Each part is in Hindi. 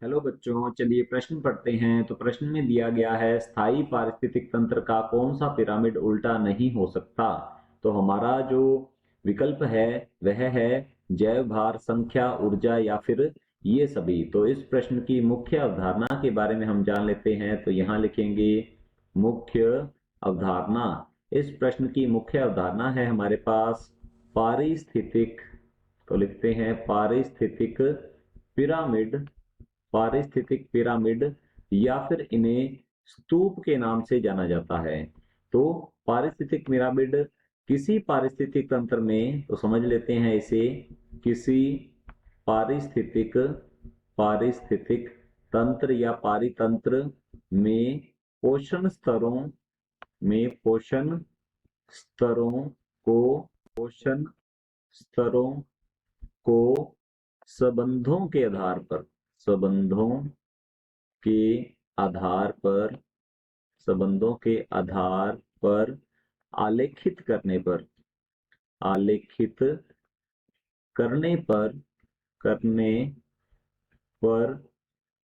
हेलो बच्चों, चलिए प्रश्न पढ़ते हैं। तो प्रश्न में दिया गया है, स्थायी पारिस्थितिक तंत्र का कौन सा पिरामिड उल्टा नहीं हो सकता। तो हमारा जो विकल्प है वह है जैव भार, संख्या, ऊर्जा या फिर ये सभी। तो इस प्रश्न की मुख्य अवधारणा के बारे में हम जान लेते हैं। तो यहाँ लिखेंगे मुख्य अवधारणा। इस प्रश्न की मुख्य अवधारणा है हमारे पास पारिस्थितिक। तो लिखते हैं पारिस्थितिक पिरामिड। पारिस्थितिक पिरामिड या फिर इन्हें स्तूप के नाम से जाना जाता है। तो पारिस्थितिक पिरामिड किसी पारिस्थितिक तंत्र में, तो समझ लेते हैं इसे, किसी पारिस्थितिक पारिस्थितिक तंत्र या पारितंत्र में पोषण स्तरों पोषण स्तरों को पोषण स्तरों को संबंधों के आधार पर संबंधों के आधार पर संबंधों के आधार पर आलेखित करने पर आलेखित करने पर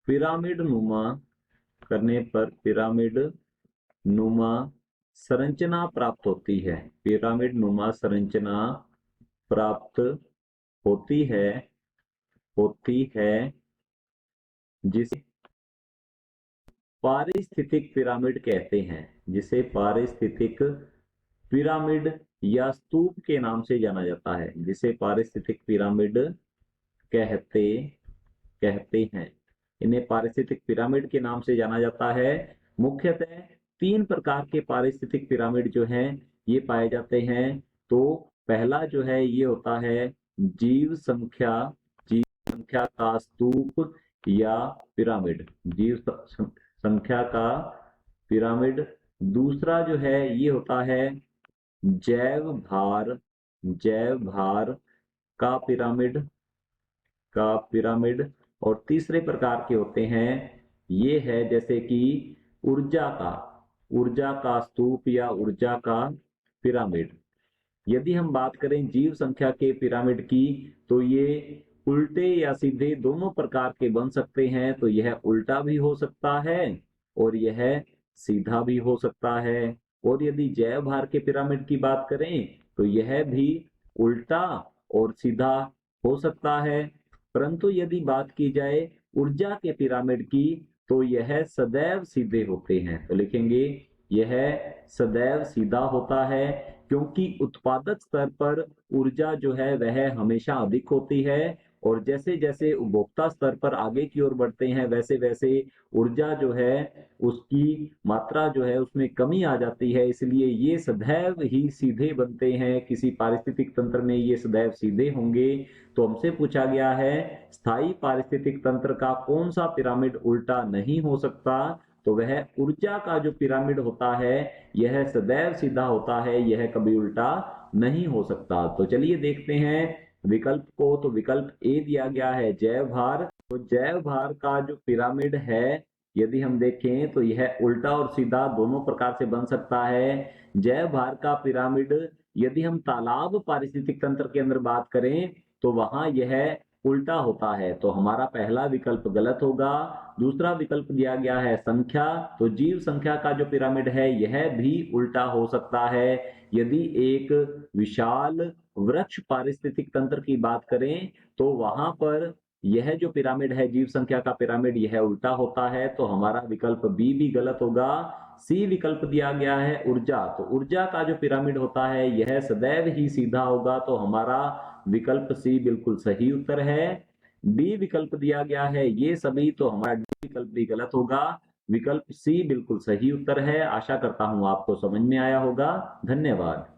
पिरामिड नुमा पिरामिड नुमा संरचना प्राप्त होती है। पिरामिड नुमा संरचना प्राप्त होती है जिसे पारिस्थितिक पिरामिड कहते हैं। जिसे पारिस्थितिक पिरामिड या स्तूप के नाम से जाना जाता है। जिसे पारिस्थितिक पिरामिड कहते कहते हैं। इन्हें पारिस्थितिक पिरामिड के नाम से जाना जाता है। मुख्यतः 3 प्रकार के पारिस्थितिक पिरामिड जो हैं ये पाए जाते हैं। तो पहला जो है ये होता है जीव संख्या का स्तूप या पिरामिड। जीव संख्या का पिरामिड। दूसरा जो है ये होता है जैव भार का पिरामिड। और तीसरे प्रकार के होते हैं ये है जैसे कि ऊर्जा का स्तूप या ऊर्जा का पिरामिड। यदि हम बात करें जीव संख्या के पिरामिड की, तो ये उल्टे या सीधे दोनों प्रकार के बन सकते हैं। तो यह उल्टा भी हो सकता है और यह सीधा भी हो सकता है। और यदि जैव भार के पिरामिड की बात करें तो यह भी उल्टा और सीधा हो सकता है। परंतु यदि बात की जाए ऊर्जा के पिरामिड की, तो यह सदैव सीधे होते हैं। तो लिखेंगे यह सदैव सीधा होता है, क्योंकि उत्पादक स्तर पर ऊर्जा जो है वह हमेशा अधिक होती है। और जैसे जैसे उपभोक्ता स्तर पर आगे की ओर बढ़ते हैं वैसे वैसे ऊर्जा जो है उसकी मात्रा जो है उसमें कमी आ जाती है। इसलिए ये सदैव ही सीधे बनते हैं। किसी पारिस्थितिक तंत्र में ये सदैव सीधे होंगे। तो हमसे पूछा गया है स्थायी पारिस्थितिक तंत्र का कौन सा पिरामिड उल्टा नहीं हो सकता। तो वह ऊर्जा का जो पिरामिड होता है यह सदैव सीधा होता है, यह कभी उल्टा नहीं हो सकता। तो चलिए देखते हैं विकल्प को। तो विकल्प ए दिया गया है जैव भार। तो जैव भार का जो पिरामिड है यदि हम देखें तो यह उल्टा और सीधा दोनों प्रकार से बन सकता है। जैव भार का पिरामिड यदि हम तालाब पारिस्थितिक तंत्र के अंदर बात करें तो वहां यह उल्टा होता है। तो हमारा पहला विकल्प गलत होगा। दूसरा विकल्प दिया गया है संख्या। तो जीव संख्या का जो पिरामिड है यह भी उल्टा हो सकता है। यदि एक विशाल वृक्ष पारिस्थितिक तंत्र की बात करें तो वहां पर यह जो पिरामिड है जीव संख्या का पिरामिड यह उल्टा होता है। तो हमारा विकल्प बी भी गलत होगा। सी विकल्प दिया गया है ऊर्जा। तो ऊर्जा का जो पिरामिड होता है यह सदैव ही सीधा होगा। तो हमारा विकल्प सी बिल्कुल सही उत्तर है। डी विकल्प दिया गया है ये सभी। तो हमारा डी विकल्प भी गलत होगा। विकल्प सी बिल्कुल सही उत्तर है। आशा करता हूं आपको समझ में आया होगा। धन्यवाद।